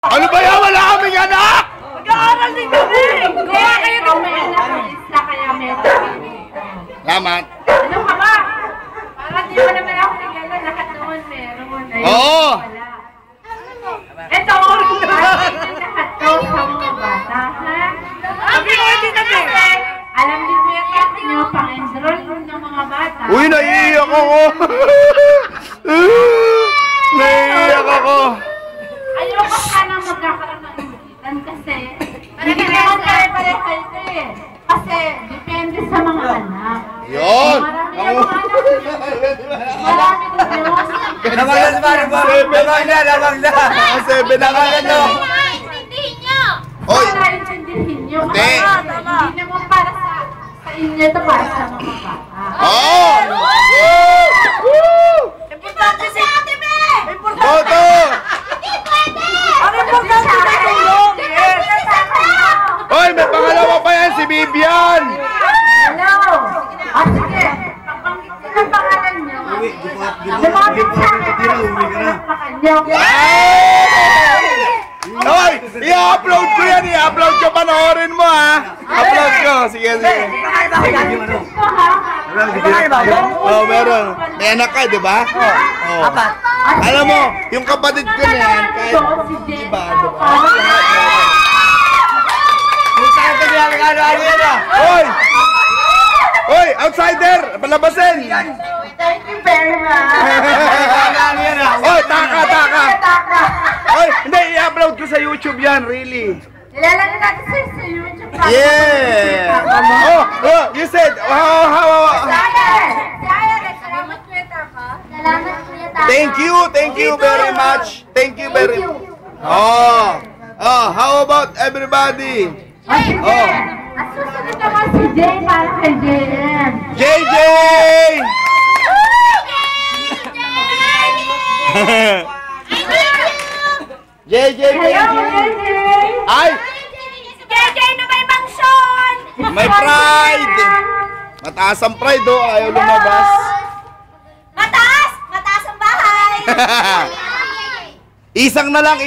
Ano ba yan? Wala kaming anak! Mag-aaral din kami! Gawa kayo ng may anak ng isla kaya meron. Lamat. Ano ka ba? Parang di mo naman ako tingala. Lahat naman meron. Oo! Ito, lahat to sa mga bata, ha? Alam din mo yung kaya nyo pang-enroll ng mga bata. Uy, naiiyak ako! Naiiyak ako! Ayoko sana magkakaroon ng ulitan kasi hindi naman pare-pareho ito eh. Kasi depende sa mga anak. Yun! Marami yung mga anak. Marami din yun. Lamang na! Seven na nga na! Intindihin nyo! Oy! Para intindihin nyo. Hindi. Hindi naman para sa inyo ito, para sa mga bata. Oo! Importante si Ate Be! Boto! Hindi pwede! Ang importante sa tulong. Oy, may pangalawa pa yan, si Vivian! Hello! Sige, papanggit ko ng pangalan nyo. Lumapit sa akin para sa nyo. Oy, i-upload ko yan, i-upload ko, panoorin mo ha! Upload ko, sige, sige. Oh, meron. May anak ka, di ba? Oo. Apat. Alam mo, yung kapatid ko na yan, kahit iba, di ba? Kung saan ka niya ano yan ah? Oy! Oy, outsider! Palabasin! Thank you very much. Ano yan ah? Oy, taka, taka! Oy, hindi, i-upload ko sa YouTube yan, really. Ilalagay natin sa YouTube. Yeah! Oh, you said, Salamat Twitter ka. Salamat Kuya Tata. Thank you very much. Thank you very much. How about everybody? Oh. At susunod naman si Jay para kay JM. JJ! JJ, Hello, JJ. Ay! JJ na may mangsyon! May pride! Mataas ang pride oh, ayaw lumabas. Mataas! Mataas ang bahay! Isang na lang.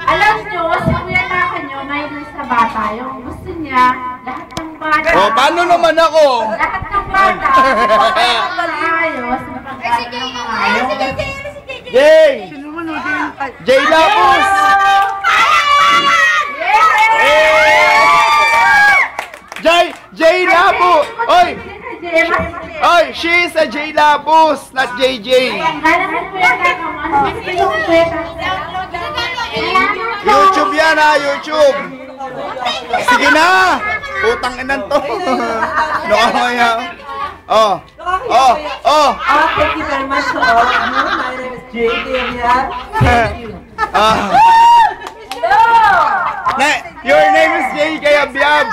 Alam nyo, si Kuya Taka nyo, mayroon sa bata. Yung gusto niya, lahat ng bata. Oh, paano naman ako? Lahat ng bata. Mag-ayos, mapag-aral ng maayos. Jay! Jay Lapus! Jay Lapus! Oy! Oy, she is a Jay Lapus, not JJ. YouTube yan ha, YouTube. Sige na. Putang inan to. Nakamaya. Oh. Thank you very much to all of you. My name is JJ here. Thank you. Your name is Jay kaya Biab.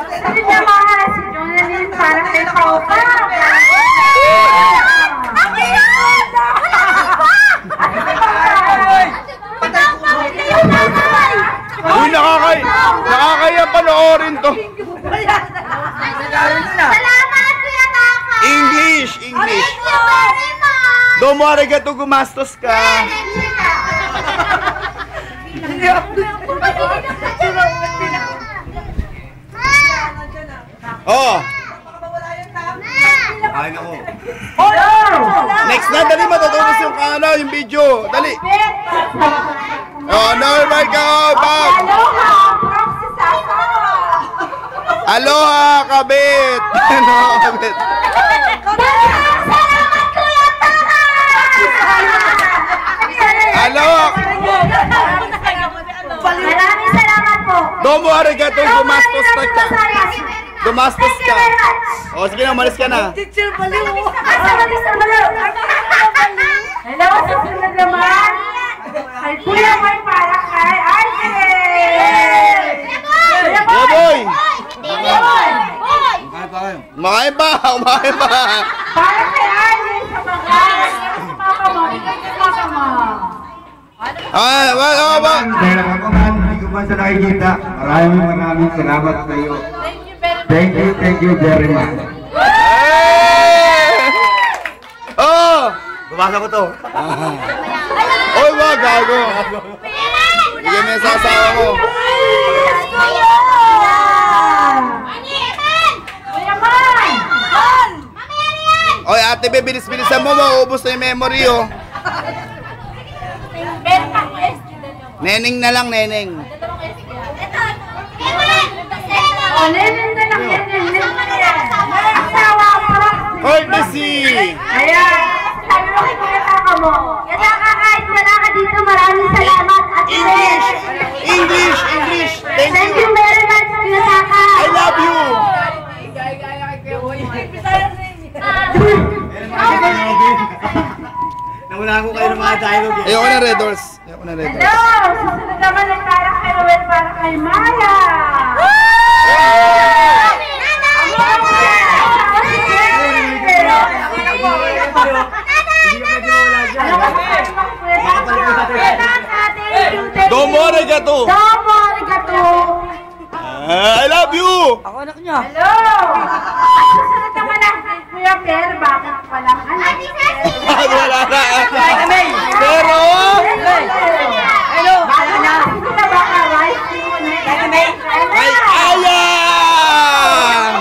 Sabi niya mga si Jonalyn para kay Paupa. Uy, nakakaya panoorin to. Salamat, Kuya Taka! English. Thank you very much! Domo arigato gumastos ka. Oh. Ay nako. Next na, dali matutubos yung yung video. Dali. Oh, no, my God, Bob. Aloha, proxy Sasa. Aloha, kabit. Aloha, kabit. Salamat, Kuya Taka! Aloha. Maraming salamat po. Domo arigato gumastos ka. Gumastos ka. Oh, sige na, umalis ka na. Teacher baliw. Hello, susunod naman. Kay Kuya Boy para kay Arjun. Yeah, boy. Kuya Boy! Umakain ba? Para kay Arjun sa mga papa mo. Ikaw yung papa mo. Ay, ba? Dahil ako man, hindi ko man sa nakikita. Maraming salamat sa iyo. Thank you very much. Oh! Bumasa ko to. Oy, wag gago. Bigyan mo yan sa asawa mo. Oy, ate, be, bilis-bilisan mo. Mauubos na yung memory, oh. Neneng na lang, neneng. O, neneng na lang yan, neneng. Asawa mo. Hoy, Missy! Ayan. Sabi mo kay Kuya Taka mo. Kaya kahit wala ka dito, maraming salamat. At English! English! English! Thank thank you! you very much, Kuya Taka. I love you! Nauna ko kayo ng mga dialogue eh. Ayoko na Red Doors. Ayoko na Red Doors. Hello! Susunod naman ay para kay Ruel, para kay Maya. Domo arigato! Domo arigato! I love you! Hello! At susunod naman ang Kuya Per, bakit walang anak? Wala na. Pero... Hello! Baka na, hindi na baka rice mo na. Ay, ayan!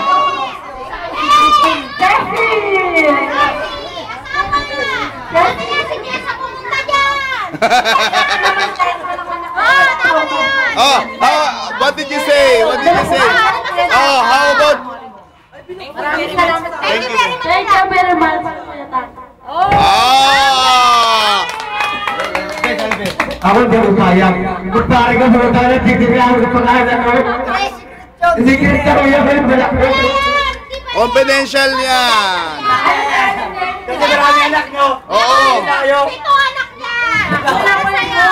Oh, what did you say? What did you say? Oh, how about... Maraming salamat. Thank you. Thank you very much, Kuya Taka. Ah! Ako hindi ko kaya. Kung pare ka mga tayo, titirihan ko pa kaya na. Hindi ka rin ako yung balak. Confidential yan. Kasi marami anak nyo. Oo. Tayo. Ito anak niya. Wala ko sa'yo.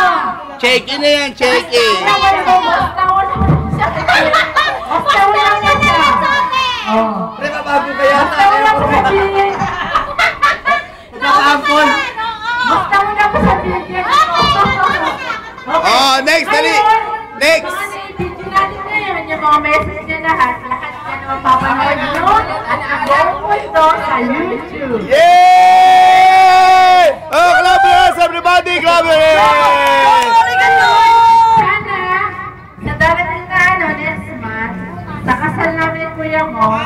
Check-in na yan, check-in. Basta wala na siya. Pre, mabago ka yata. Basta wala ko sabihin. Magkakaampon. Basta wala ko sabihin. Oh, next, dali. Next. Mga na-video natin ngayon, yung mga message niya lahat yan ang mapapanood nyo at ang buong mundo sa YouTube. Yay! Oh, clap your hands, everybody! Clap your hands! Sana, sa darating na next month, sa kasal namin kuya mo,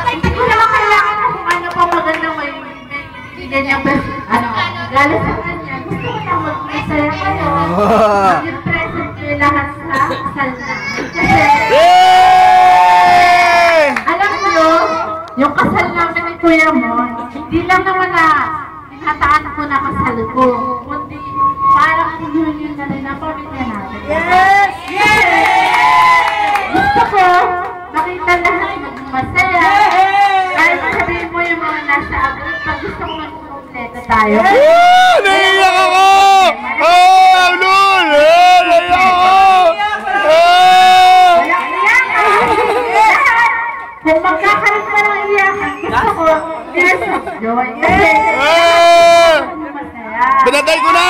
hindi ko naman kailangan na kung ano pa magandang may ganyan galit sa kanya. Gusto ko na mag-isaya kayo. Maging present kayo lahat sa kasal namin. Kasi, Yay! alam nyo, yung kasal namin ni kuya mo, hindi lang naman na tinataan ko na kasal ko, kundi parang union na rin ang pamilya natin. Yes! Gusto ko, makita lahat maging masaya. Kahit sabihin mo yung mga nasa abroad, pag gusto ko magkumpleto tayo. Woo! Naiiyak ako! Oh, Lul! Naiiyak ako! Oh! Walang iyakan! Kung magkakaroon ka ng iyakan, gusto ko, tears of joy. Kasi, Ah! masaya. Pinatay ko na!